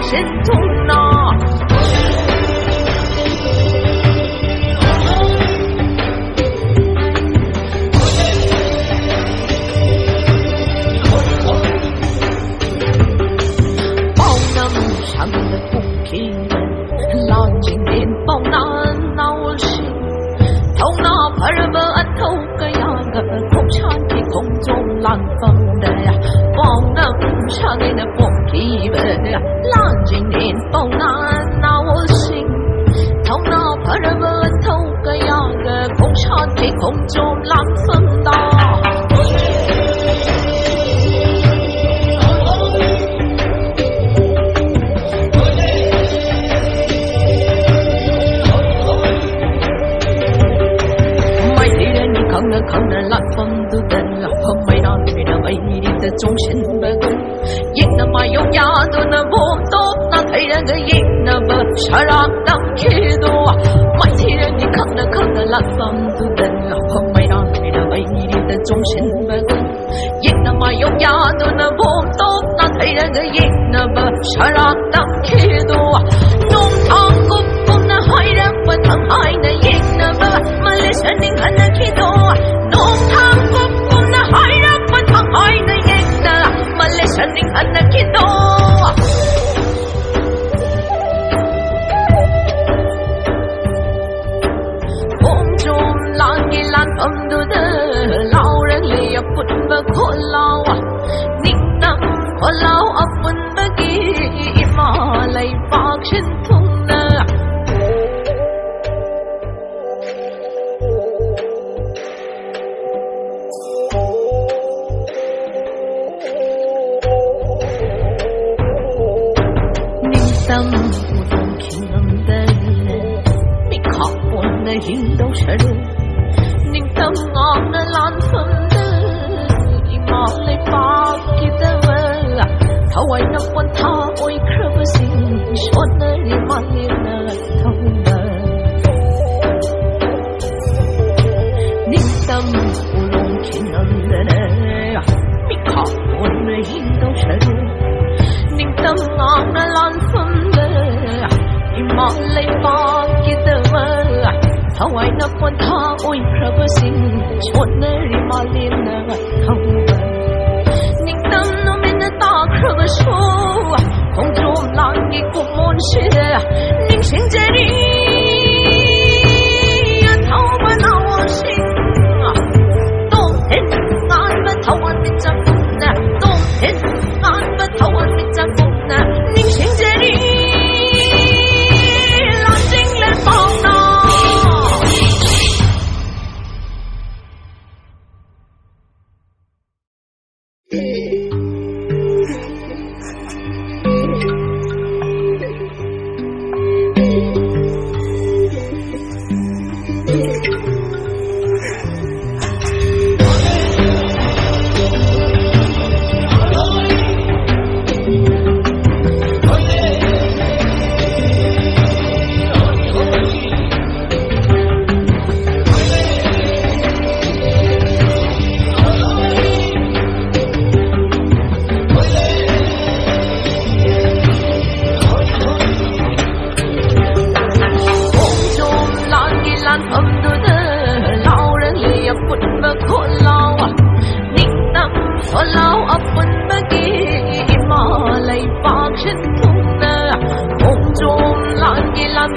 心痛呐。报那路上的不平人，拉近脸包那闹心，头那怕人们按头个呀个空产的空中烂风的呀，报那路上的不平人呀，拉近脸包那闹心，头那怕人们按头个呀个空产的空中烂风的。看着蓝风的灯啊，和美那女的美丽的中心的灯，也那么有牙的那不多，那太阳的也那么杀让当气多啊。美丽人你看着蓝风的灯啊，和美那女的美丽的中心的灯，也那么有牙的那不多，那太阳的也那么杀让当气多啊。弄堂姑姑那海人不疼爱那也那么马来西亚人看那气多。弄堂姑姑那海人不疼爱那也那马来西亚人看那气多。风中浪一浪风度的老人里也不不可老啊，你当可老啊不不给马来发心痛呢。当不懂情人的人，你靠我那引导车路，你当我那蓝风的，你马来发给的我，他为那管他为可不行，说那你马来那头的，你当不懂情人的人，你靠我那引导车路，你当我那蓝风。马来巴给的我，他为那管他为可不行，说那里马来那头的，你当那边的大可不说，空中浪一股梦是你心这里呀，头不拿我心啊，冬天俺们头完的丈夫呢，冬天俺们头完的丈夫呢，你心这里。我老阿本不给马来发心痛啊，空中浪一浪。